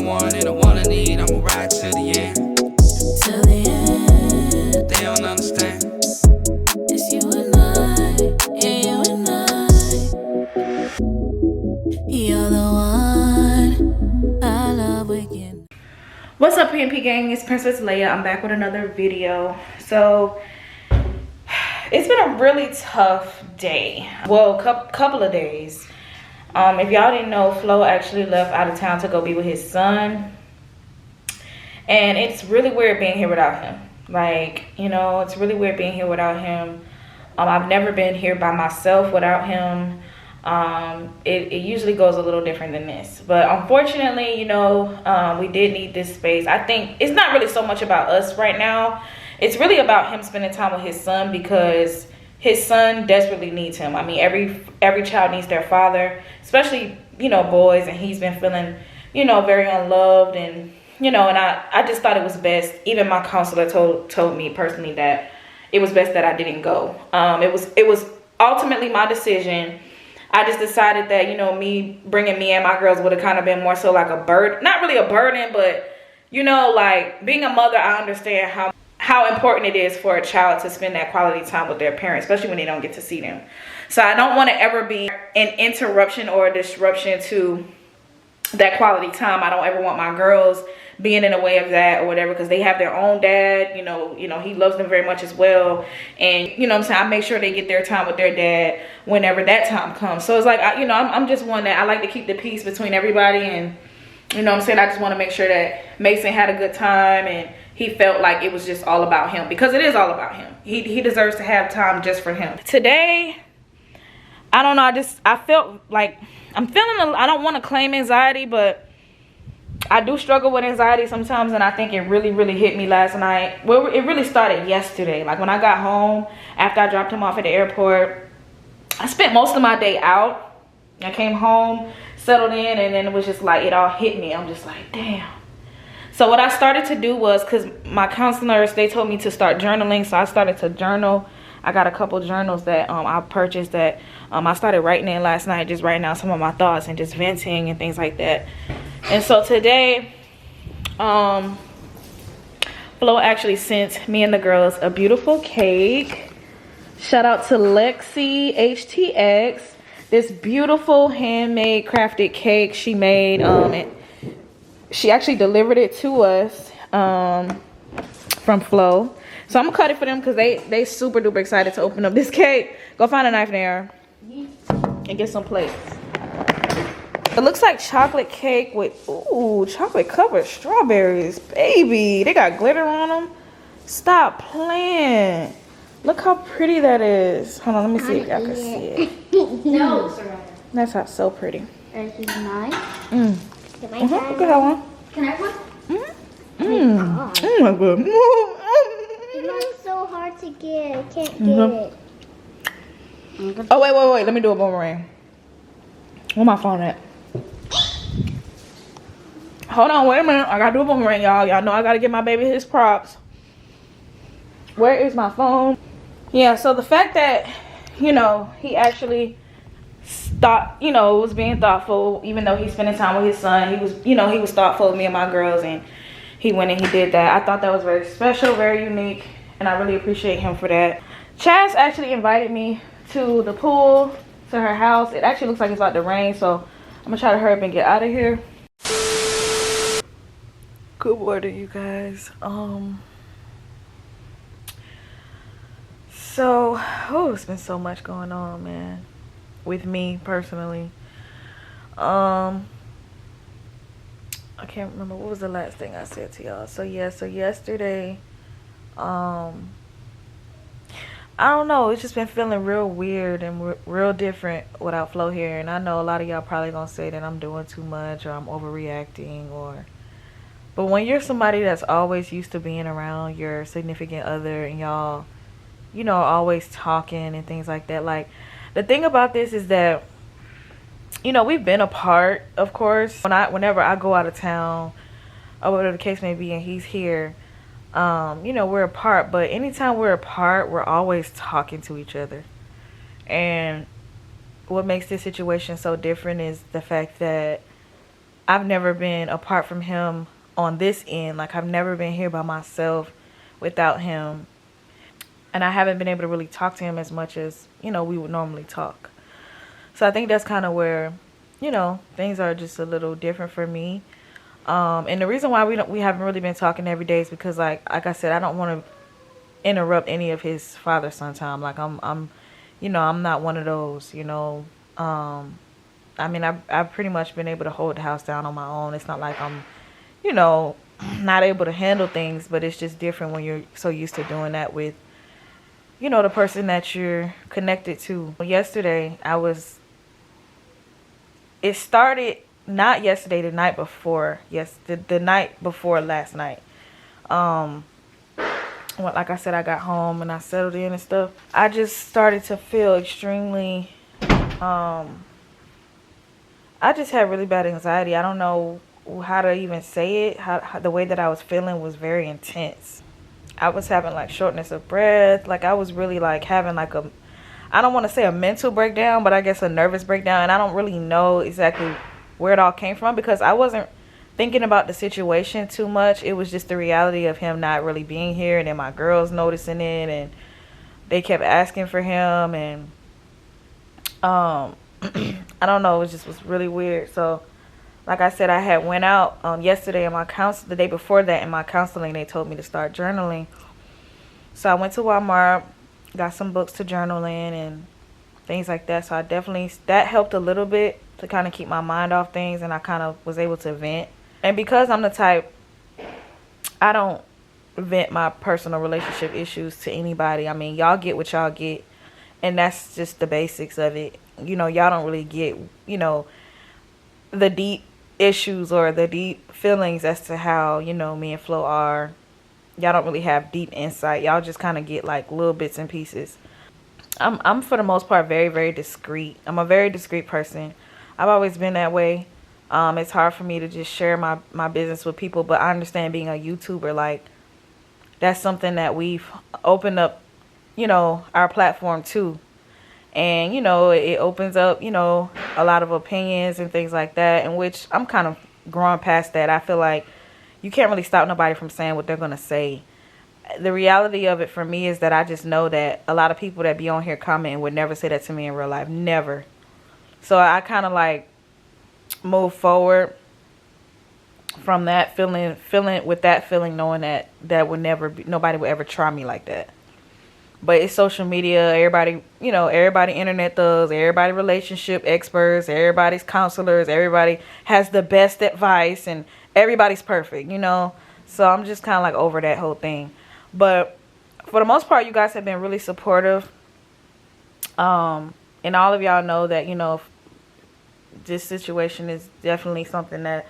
I want and the one I need. I'ma ride to the end. Till the end. They don't understand. It's you and I, yeah, you and I. You're the one I love waking. What's up, PNP gang? It's Princess Leia. I'm back with another video. So it's been a really tough day. Well, couple of days. If y'all didn't know, Phlo actually left out of town to go be with his son. And it's really weird being here without him. Like, you know, it's really weird being here without him. I've never been here by myself without him. It usually goes a little different than this. But unfortunately, you know, we did need this space. I think it's not really so much about us right now. It's really about him spending time with his son, because his son desperately needs him. I mean, every child needs their father, especially, you know, boys. And he's been feeling, you know, very unloved. And, you know, and I just thought it was best. Even my counselor told me personally that it was best that I didn't go. It was ultimately my decision. I just decided that, you know, bringing me and my girls would have kind of been more so like a burden. Not really a burden, but, you know, like being a mother, I understand how important it is for a child to spend that quality time with their parents, especially when they don't get to see them. So I don't want to ever be an interruption or a disruption to that quality time. I don't ever want my girls being in the way of that or whatever, because they have their own dad. You know, he loves them very much as well. And, you know what I'm saying, I make sure they get their time with their dad whenever that time comes. So it's like, I'm just one that I like to keep the peace between everybody. And, you know what I'm saying, I just want to make sure that Mason had a good time and he felt like it was just all about him, because it is all about him. He deserves to have time just for him. Today, I don't know, I felt like I don't want to claim anxiety, but I do struggle with anxiety sometimes, and I think it really hit me last night. Well, it really started yesterday. Like when I got home after I dropped him off at the airport, I spent most of my day out. I came home, settled in, and then it was just like it all hit me. I'm just like, damn. So what I started to do was, because my counselors, they told me to start journaling, so I started to journal. I got a couple journals that I purchased that I started writing in last night, just writing out some of my thoughts and just venting and things like that. And so today, Phlo actually sent me and the girls a beautiful cake. Shout out to Lexi HTX. This beautiful handmade crafted cake she made. She actually delivered it to us from Phlo. So I'm gonna cut it for them because they super duper excited to open up this cake. Go find a knife there and get some plates. It looks like chocolate cake with, ooh, chocolate covered strawberries. Baby, they got glitter on them. Stop playing. Look how pretty that is. Hold on, let me see if y'all can see it. No, Soraya. That's so pretty. This is nice. Look at that one. Can I have one? Oh my god. It's so hard to get. I can't get it. Oh, wait. Let me do a boomerang. Where my phone at? Hold on, wait a minute. I gotta do a boomerang, y'all. Y'all know I gotta give my baby his props. Where is my phone? Yeah, so the fact that, you know, he actually was being thoughtful, even though he's spending time with his son. He was thoughtful of me and my girls, and he went and he did that. I thought that was very special, very unique, and I really appreciate him for that. Chaz actually invited me to the pool, to her house. It actually looks like it's about to rain, so I'm gonna try to hurry up and get out of here. Good morning, you guys. So, it's been so much going on, man, with me personally. I can't remember what was the last thing I said to y'all. So yesterday, I don't know, it's just been feeling real weird and real different without Phlo here. And I know a lot of y'all probably gonna say that I'm doing too much or I'm overreacting, but when you're somebody that's always used to being around your significant other and y'all, you know, always talking and things like that, like, the thing about this is that, you know, we've been apart, of course. Whenever I go out of town or whatever the case may be and he's here, you know, we're apart. But anytime we're apart, we're always talking to each other. And what makes this situation so different is the fact that I've never been apart from him on this end. Like, I've never been here by myself without him. And I haven't been able to really talk to him as much as, you know, we would normally talk. So I think that's kind of where, you know, things are just a little different for me. And the reason why we haven't really been talking every day is because, like I said, I don't want to interrupt any of his father-son time. Like, I'm you know, I'm not one of those, you know. I mean, I've pretty much been able to hold the house down on my own. It's not like I'm, you know, not able to handle things, but it's just different when you're so used to doing that with, you know, the person that you're connected to. Yesterday, it started not yesterday, the night before. Yes, the night before last night. Well, like I said, I got home and I settled in and stuff. I just started to feel extremely, I just had really bad anxiety. I don't know how to even say it. How the way that I was feeling was very intense. I was having like shortness of breath. Like, I was really like having like I don't want to say a mental breakdown, but I guess a nervous breakdown. And I don't really know exactly where it all came from because I wasn't thinking about the situation too much. It was just the reality of him not really being here, and then my girls noticing it, and they kept asking for him, and I don't know, it just was really weird. So like I said, I had went out yesterday in my the day before that in my counseling, they told me to start journaling. So I went to Walmart, got some books to journal in and things like that. So that helped a little bit to kind of keep my mind off things, and I kind of was able to vent. And because I'm the type, I don't vent my personal relationship issues to anybody. I mean, y'all get what y'all get, and that's just the basics of it. You know, y'all don't really get, you know, the deep issues or the deep feelings as to how, you know, me and Phlo are. Y'all don't really have deep insight. Y'all just kind of get like little bits and pieces. I'm for the most part very, very discreet. I'm a very discreet person. I've always been that way. It's hard for me to just share my business with people, but I understand being a YouTuber, like, that's something that we've opened up, you know, our platform to. And, you know, it opens up, you know, a lot of opinions and things like that, in which I'm kind of growing past that. I feel like you can't really stop nobody from saying what they're going to say. The reality of it for me is that I just know that a lot of people that be on here commenting would never say that to me in real life. Never. So I kind of like move forward from that feeling with that feeling, knowing that would never be, nobody would ever try me like that. But it's social media, everybody, you know, everybody internet thugs, everybody relationship experts, everybody's counselors, everybody has the best advice, and everybody's perfect, you know. So I'm just kind of like over that whole thing. But for the most part, you guys have been really supportive. And all of y'all know that, you know, this situation is definitely something that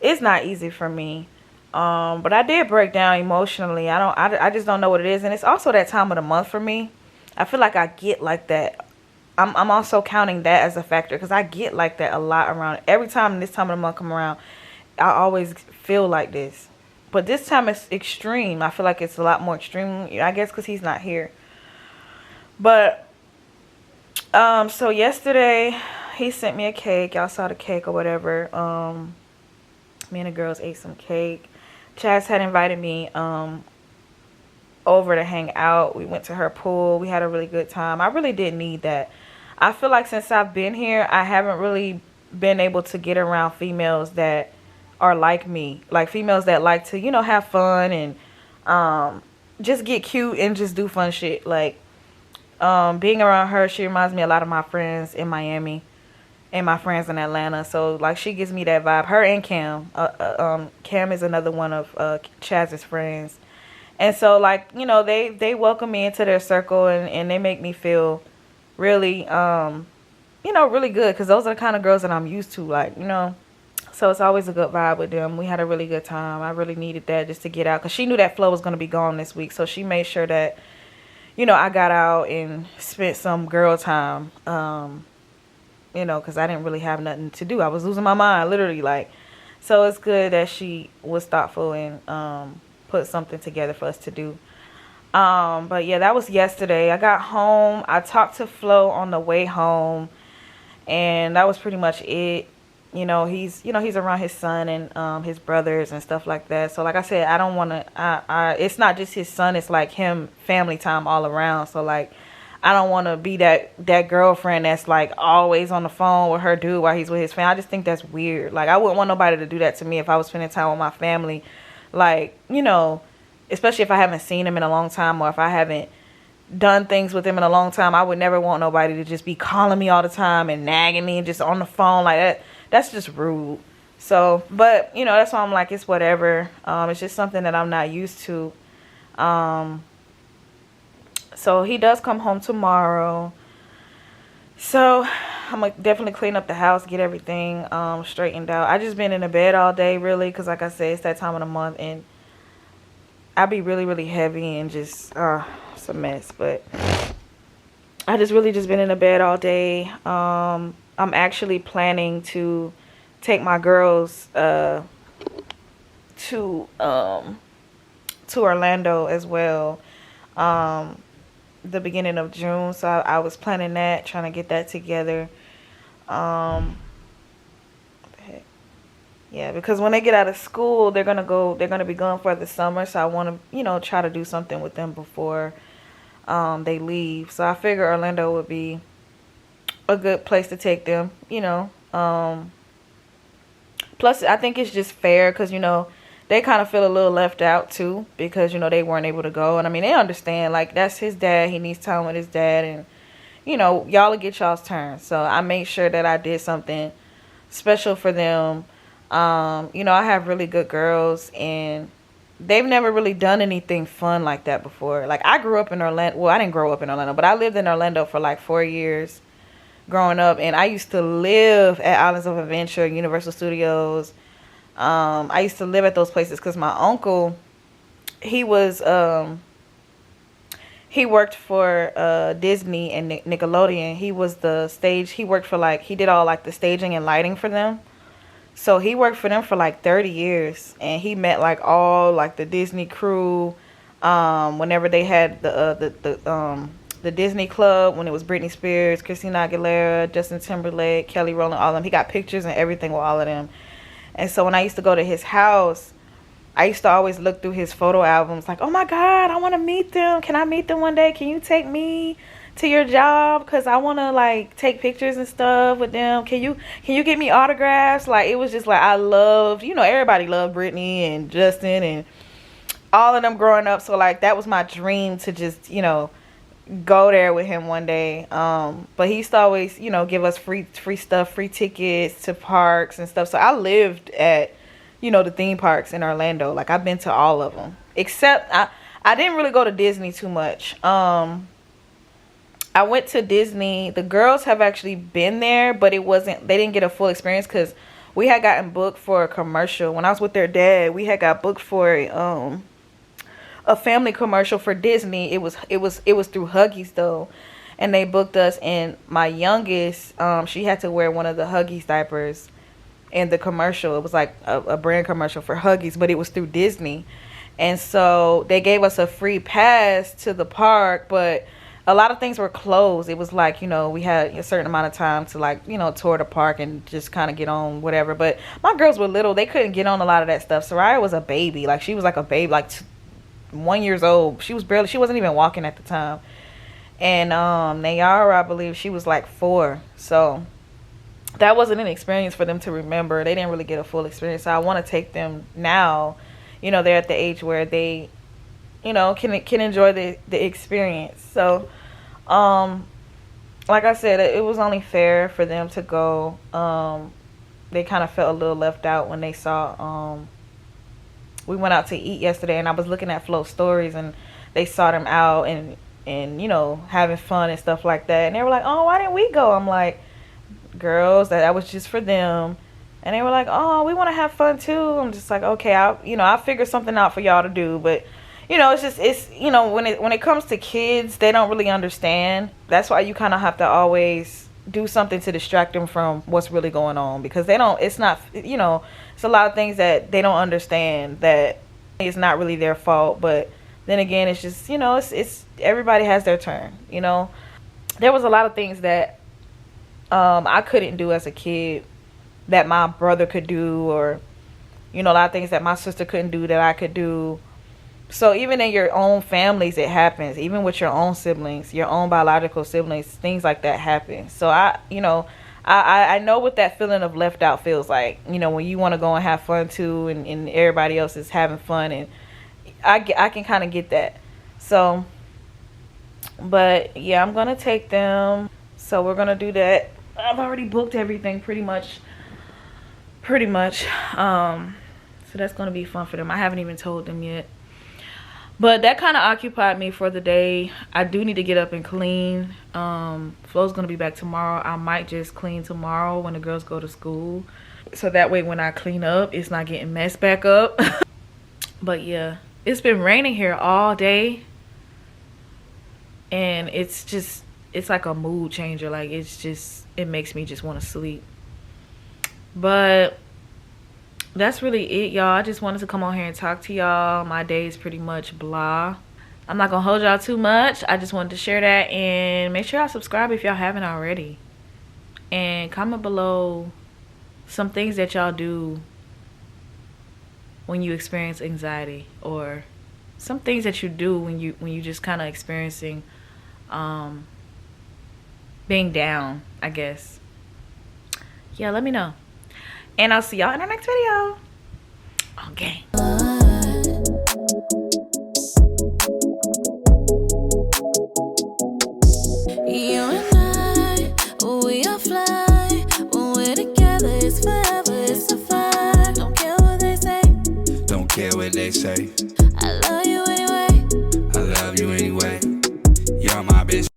is not easy for me. But I did break down emotionally. I just don't know what it is. And it's also that time of the month for me. I feel like I get like that. I'm also counting that as a factor, because I get like that a lot around. Every time this time of the month come around, I always feel like this. But this time it's extreme. I feel like it's a lot more extreme. I guess because he's not here. But so yesterday he sent me a cake. Y'all saw the cake or whatever. Me and the girls ate some cake. Chaz had invited me over to hang out. We went to her pool. We had a really good time. I really did need that. I feel like since I've been here, I haven't really been able to get around females that are like me. Like females that like to, you know, have fun and just get cute and just do fun shit. Like being around her, she reminds me a lot of my friends in Miami and my friends in Atlanta. So like she gives me that vibe. Her and Cam. Cam is another one of Chaz's friends. And so like, you know, they welcome me into their circle, and they make me feel really, you know, really good, because those are the kind of girls that I'm used to, like, you know. So it's always a good vibe with them. We had a really good time. I really needed that just to get out, because she knew that Phlo was going to be gone this week. So she made sure that, you know, I got out and spent some girl time, you know, because I didn't really have nothing to do. I was losing my mind, literally, like. So it's good that she was thoughtful and put something together for us to do. But yeah, that was yesterday. I got home. I talked to Phlo on the way home, and that was pretty much it. he's around his son and his brothers and stuff like that. So like I said, I don't want to, it's not just his son, it's like him, family time all around. So like, I don't want to be that girlfriend that's like always on the phone with her dude while he's with his family. I just think that's weird. Like, I wouldn't want nobody to do that to me if I was spending time with my family. Like, especially if I haven't seen him in a long time, or if I haven't done things with him in a long time. I would never want nobody to just be calling me all the time and nagging me and just on the phone like that. That's just rude. So, but that's why I'm like, it's whatever. It's just something that I'm not used to. So he does come home tomorrow. So I'm gonna definitely clean up the house, get everything straightened out. I just been in the bed all day, really, because like I said, it's that time of the month and I be really, really heavy and just it's a mess. But I just really just been in the bed all day. I'm actually planning to take my girls to Orlando as well, the beginning of June. So I was planning that, trying to get that together. Yeah, because when they get out of school, they're gonna be gone for the summer. So I want to try to do something with them before they leave. So I figure Orlando would be a good place to take them, plus I think it's just fair because they kind of feel a little left out too, because they weren't able to go. And I mean, they understand, like, that's his dad, he needs time with his dad, and y'all will get y'all's turn. So I made sure that I did something special for them. I have really good girls and they've never really done anything fun like that before. Like, I grew up in Orlando. Well, I didn't grow up in Orlando, but I lived in Orlando for like 4 years growing up, and I used to live at Islands of Adventure, Universal Studios. I used to live at those places because my uncle, he worked for Disney and Nickelodeon. He worked for he did all like the staging and lighting for them. So he worked for them for like 30 years, and he met like all like the Disney crew whenever they had the Disney Club, when it was Britney Spears, Christina Aguilera, Justin Timberlake, Kelly Rowland, all of them. He got pictures and everything with all of them. And so when I used to go to his house, I used to always look through his photo albums like, oh my God, I want to meet them. Can I meet them one day? Can you take me to your job? Because I want to like take pictures and stuff with them. Can you get me autographs? Like, it was just like, I loved, everybody loved Britney and Justin and all of them growing up. So like, that was my dream to just, go there with him one day. But he used to always give us free stuff, free tickets to parks and stuff. So I lived at the theme parks in Orlando. Like, I've been to all of them, except I didn't really go to Disney too much. I went to Disney. The girls have actually been there, but they didn't get a full experience because we had gotten booked for a commercial. When I was with their dad, we had got booked for a family commercial for Disney. It was through Huggies though, and they booked us. And my youngest, she had to wear one of the Huggies diapers in the commercial. It was like a brand commercial for Huggies, but it was through Disney. And so they gave us a free pass to the park, but a lot of things were closed. It was like, we had a certain amount of time to like, tour the park and just kind of get on whatever. But my girls were little. They couldn't get on a lot of that stuff. Soraya was a baby. Like, she was like a baby, like 1 year old. She wasn't even walking at the time. And Nayara, I believe, she was like 4. So that wasn't an experience for them to remember. They didn't really get a full experience. So I want to take them now. They're at the age where they can enjoy the experience. So like I said, it was only fair for them to go. They kind of felt a little left out when they saw we went out to eat yesterday, and I was looking at Phlo stories, and they saw them out and having fun and stuff like that. And they were like, oh, why didn't we go? I'm like, girls, that was just for them. And they were like, oh, we want to have fun too. I'm just like, okay, I'll figure something out for y'all to do. But it's when it comes to kids, they don't really understand. That's why you kind of have to always do something to distract them from what's really going on, because it's a lot of things that they don't understand, that it's not really their fault. But then again, it's just, it's everybody has their turn. There was a lot of things that I couldn't do as a kid that my brother could do, or you know, a lot of things that my sister couldn't do that I could do. So even in your own families, it happens. Even with your own siblings, your own biological siblings, things like that happen. So I know what that feeling of left out feels like. You know, when you want to go and have fun too, and everybody else is having fun, and I can kind of get that. So, but yeah, I'm gonna take them. So we're gonna do that. I've already booked everything pretty much. So that's gonna be fun for them. I haven't even told them yet. But that kind of occupied me for the day. I do need to get up and clean. Flo's gonna be back tomorrow. I might just clean tomorrow when the girls go to school, so that way when I clean up, it's not getting messed back up. But yeah, it's been raining here all day, and it's like a mood changer. Like it makes me just want to sleep. But that's really it, y'all. I just wanted to come on here and talk to y'all. My day is pretty much blah. I'm not gonna hold y'all too much. I just wanted to share that, and make sure y'all subscribe if y'all haven't already, and comment below some things that y'all do when you experience anxiety, or some things that you do when you just kind of experiencing being down, I guess. Yeah, let me know. And I'll see y'all in our next video. Okay. You and I, we are fly. When we're together, it's forever, it's a fact. Don't care what they say. Don't care what they say. I love you.